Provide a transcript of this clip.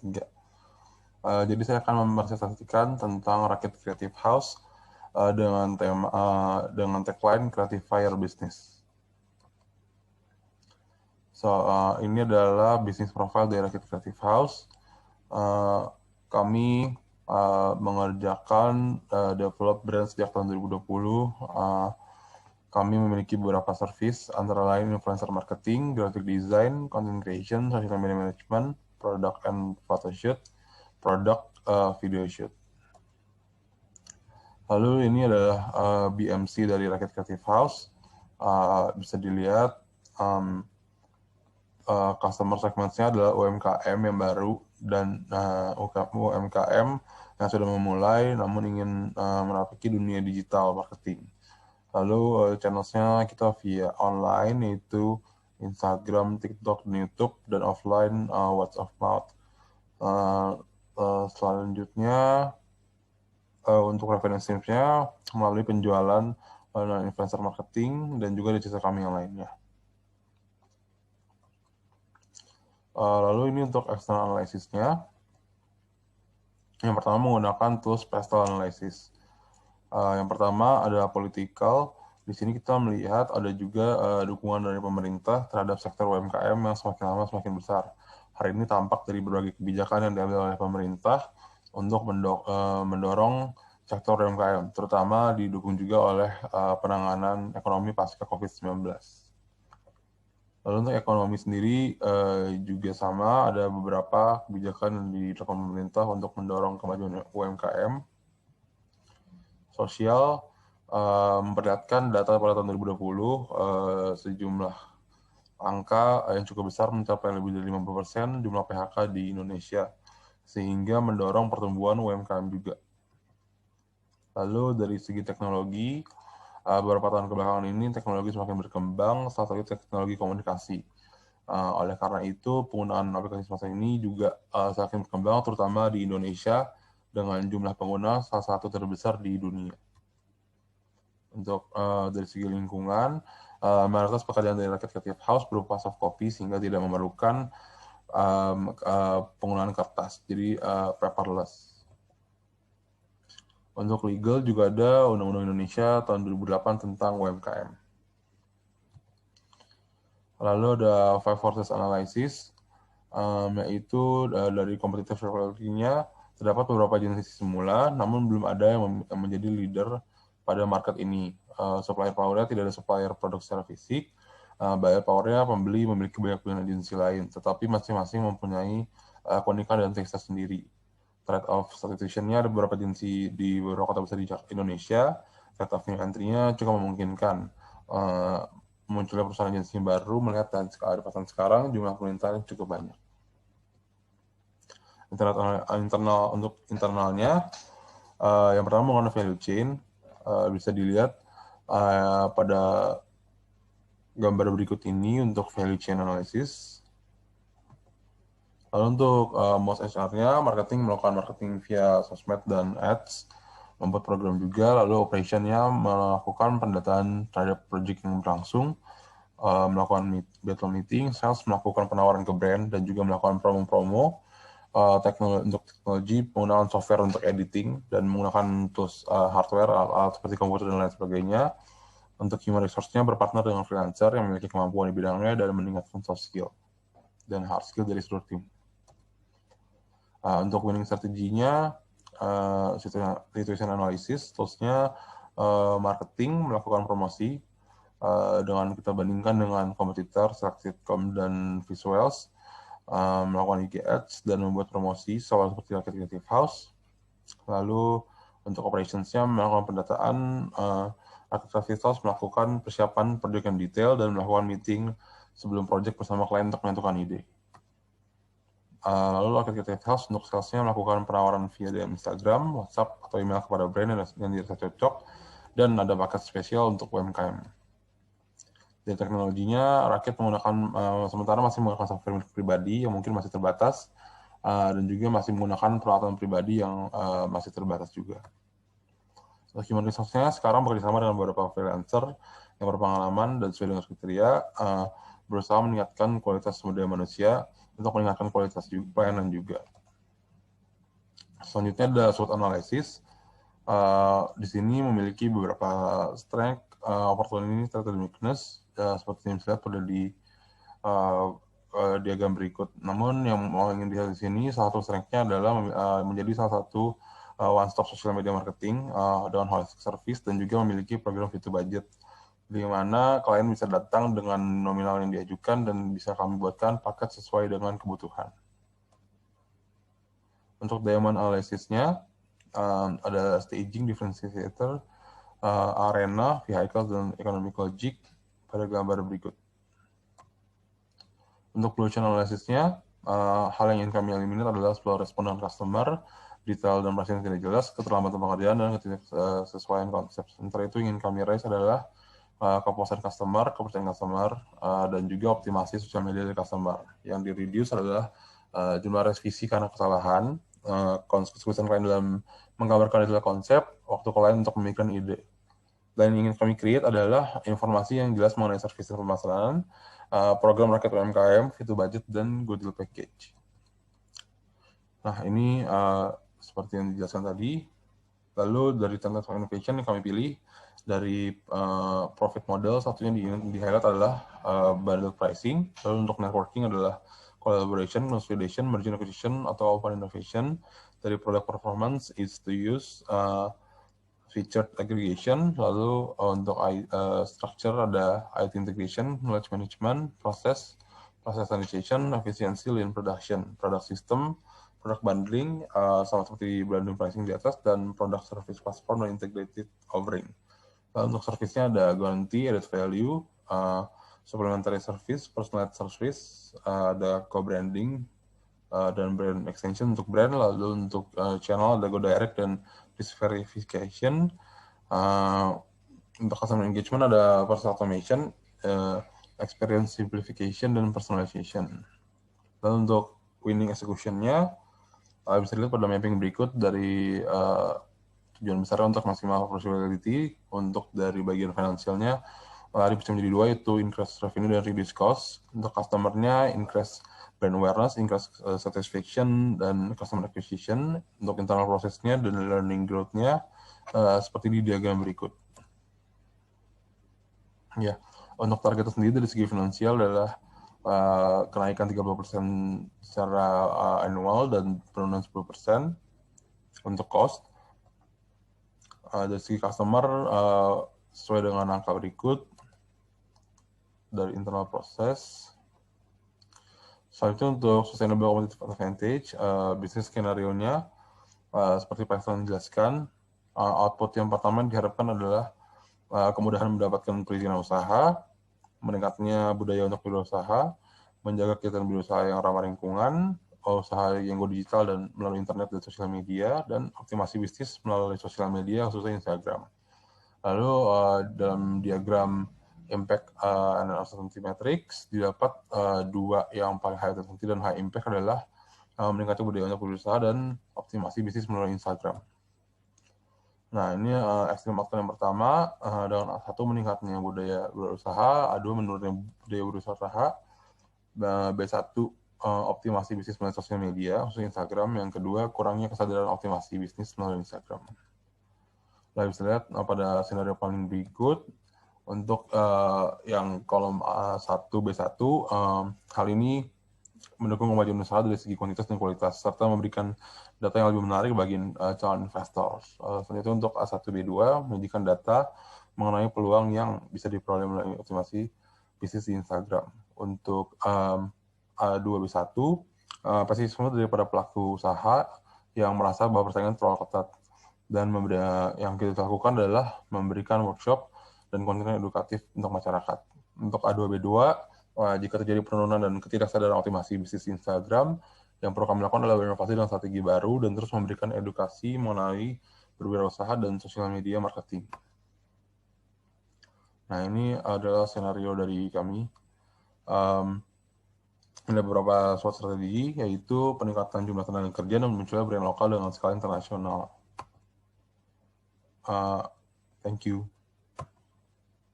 2023. Jadi saya akan mempresentasikan tentang Rakit Creative House dengan tagline Creative Fire Business. Ini adalah bisnis profile dari Rakit Creative House. Kami mengerjakan develop brand sejak tahun 2020. Kami memiliki beberapa service, antara lain influencer marketing, graphic design, content creation, social media management, product and photo shoot, product video shoot. Lalu ini adalah BMC dari Rakit Creative House. Bisa dilihat customer segment-nya adalah UMKM yang baru dan UMKM yang sudah memulai namun ingin merapiki dunia digital marketing. Lalu channel-nya kita via online yaitu Instagram, TikTok, dan YouTube, dan offline word of mouth. Selanjutnya untuk revenue streams-nya melalui penjualan influencer marketing dan juga di jasa kami yang lainnya. Lalu ini untuk external analysis-nya. Yang pertama menggunakan tools pastel analysis. Yang pertama ada political. Di sini kita melihat ada juga dukungan dari pemerintah terhadap sektor UMKM yang semakin lama semakin besar. Hari ini tampak dari berbagai kebijakan yang diambil oleh pemerintah untuk mendorong sektor UMKM, terutama didukung juga oleh penanganan ekonomi pasca COVID-19. Lalu untuk ekonomi sendiri juga sama, ada beberapa kebijakan yang dilakukan pemerintah untuk mendorong kemajuan UMKM. Sosial memperlihatkan data pada tahun 2020 sejumlah angka yang cukup besar mencapai lebih dari 50% jumlah PHK di Indonesia, sehingga mendorong pertumbuhan UMKM juga. Lalu dari segi teknologi, beberapa tahun kebelakangan ini teknologi semakin berkembang, salah satu teknologi komunikasi. Oleh karena itu, penggunaan aplikasi semacam ini juga semakin berkembang, terutama di Indonesia, dengan jumlah pengguna salah satu terbesar di dunia. Untuk dari segi lingkungan, mayoritas pekerjaan dari Rakit Creative House berupa soft copy sehingga tidak memerlukan penggunaan kertas, jadi paperless. Untuk legal juga ada Undang-Undang Indonesia tahun 2008 tentang UMKM. Lalu ada Five Forces Analysis, yaitu dari competitive psychology-nya terdapat beberapa jenis semula, namun belum ada yang menjadi leader pada market ini. Supplier power-nya tidak ada supplier produk secara fisik, buyer power-nya pembeli memiliki banyak pilihan agensi lain, tetapi masing-masing mempunyai keunikan dan tekstur sendiri. Trade of substitution-nya ada beberapa agensi di beberapa kota besar di Indonesia. Trade of new entry-nya cukup memungkinkan munculnya perusahaan agensi baru melihat dan ada pasar sekarang jumlah permintaan cukup banyak. Untuk internalnya, yang pertama mengenai value chain, bisa dilihat pada gambar berikut ini untuk value chain analysis. Lalu untuk most HR-nya, marketing melakukan marketing via sosmed dan ads, membuat program juga. Lalu operation-nya melakukan pendataan terhadap project yang berlangsung, melakukan battle meeting, sales melakukan penawaran ke brand, dan juga melakukan promo-promo. Untuk teknologi, penggunaan software untuk editing, dan menggunakan tools hardware, alat seperti komputer dan lain sebagainya. Untuk human resource-nya berpartner dengan freelancer yang memiliki kemampuan di bidangnya dan meningkatkan soft skill dan hard skill dari seluruh tim. Untuk winning strateginya, situation analysis, toolsnya marketing, melakukan promosi dengan kita bandingkan dengan kompetitor, Selected.com dan Visuals, melakukan IG Ads dan membuat promosi soal seperti Rakit Creative House. Lalu untuk operations-nya melakukan pendataan, Rakit Creative House melakukan persiapan project yang detail dan melakukan meeting sebelum project bersama klien untuk menentukan ide. Lalu Rakit Creative House untuk sales-nya melakukan penawaran via DM Instagram, WhatsApp, atau email kepada brand yang dirasa cocok, dan ada paket spesial untuk UMKM. Dari teknologinya, Rakit menggunakan sementara masih menggunakan software pribadi yang mungkin masih terbatas, dan juga masih menggunakan peralatan pribadi yang masih terbatas juga. Human resource-nya sekarang bekerjasama dengan beberapa freelancer yang berpengalaman dan sesuai dengan kriteria, berusaha meningkatkan kualitas sumber daya manusia untuk meningkatkan kualitas pelayanan juga. Selanjutnya ada SWOT analysis. Di sini memiliki beberapa strength, opportunity, threat, dan weakness. Seperti yang saya lihat pada di diagram berikut. Namun yang mau ingin dilihat di sini, salah satu strength-nya adalah menjadi salah satu one-stop social media marketing dengan holistic service dan juga memiliki program fit to budget, di mana klien bisa datang dengan nominal yang diajukan dan bisa kami buatkan paket sesuai dengan kebutuhan. Untuk diamond analysis-nya, ada staging, differentiator, arena, vehicles, dan economic logic pada gambar berikut. Untuk blue channel analysis-nya, hal yang ingin kami eliminir adalah slow respon customer, detail dan pricing yang tidak jelas, keterlambatan pengerjaan, dan ketidaksesuaian konsep. Sementara itu ingin kami raise adalah kepuasan customer, kepercayaan customer, dan juga optimasi sosial media dari customer. Yang di-reduce adalah jumlah revisi karena kesalahan, kesulitan klien dalam menggambarkan detail konsep, waktu klien untuk memikirkan ide. Dan yang ingin kami create adalah informasi yang jelas mengenai service dan pemasaran, program rakyat UMKM, fit to budget, dan good deal package. Nah, ini seperti yang dijelaskan tadi. Lalu dari template for innovation yang kami pilih, dari profit model, satunya di-highlight adalah bundle pricing. Lalu untuk networking adalah collaboration, consolidation, merger acquisition, atau open innovation. Dari product performance is to use featured aggregation. Lalu untuk structure ada IT integration, knowledge management, process standardization, efficiency, lean production, product system, product bundling, sama seperti bundle pricing di atas, dan product service platform dan integrated offering. Lalu untuk service-nya ada guarantee, added value, supplementary service, personalized service, ada co-branding, dan brand extension untuk brand. Lalu untuk channel ada go direct dan risk verification. Untuk customer engagement ada personal automation, experience simplification, dan personalization. Lalu untuk winning execution-nya bisa dilihat pada mapping berikut. Dari tujuan besar untuk maksimal profitability. Untuk dari bagian finansialnya bisa menjadi dua, yaitu increase revenue dan reduce cost. Untuk customer-nya increase brand awareness, increase satisfaction, dan customer acquisition. Untuk internal prosesnya dan learning growth-nya seperti di diagram berikut. Ya, untuk target sendiri dari segi finansial adalah kenaikan 30% secara annual dan penurunan 10% untuk cost. Dari segi customer sesuai dengan angka berikut. Dari internal proses. Selanjutnya untuk sustainable competitive advantage, bisnis skenario-nya seperti Pak Islan menjelaskan, output yang pertama diharapkan adalah kemudahan mendapatkan perizinan usaha, meningkatnya budaya untuk berusaha, menjaga kegiatan berusaha yang ramah lingkungan, usaha yang go digital dan melalui internet dan sosial media, dan optimasi bisnis melalui sosial media, khususnya Instagram. Lalu dalam diagram impact and uncertainty matrix didapat dua yang paling high uncertainty dan high impact adalah meningkatnya budaya untuk berusaha dan optimasi bisnis melalui Instagram. Nah, ini ekstrem outcome yang pertama, dengan A1 meningkatnya budaya berusaha, A2 menurunnya budaya berusaha, B1 optimasi bisnis melalui sosial media, khususnya Instagram. Yang kedua, kurangnya kesadaran optimasi bisnis melalui Instagram. Nah, bisa lihat pada skenario paling berikut, untuk yang kolom A1, B1, hal ini mendukung kemajuan usaha dari segi kuantitas dan kualitas, serta memberikan data yang lebih menarik bagi calon investor. Selanjutnya untuk A1, B2, menyajikan data mengenai peluang yang bisa diperoleh melalui optimasi bisnis di Instagram. Untuk A2, B1, pesimisme daripada pelaku usaha yang merasa bahwa persaingan terlalu ketat. Dan yang kita lakukan adalah memberikan workshop dan konten edukatif untuk masyarakat. Untuk A2B2, jika terjadi penurunan dan ketidaksadaran optimasi bisnis Instagram, yang perlu kami lakukan adalah berinovasi dengan strategi baru dan terus memberikan edukasi mengenai berwirausaha dan sosial media marketing. Nah, ini adalah skenario dari kami. Ada beberapa SWOT strategi, yaitu peningkatan jumlah tenaga kerja dan munculnya brand lokal dengan skala internasional. Thank you.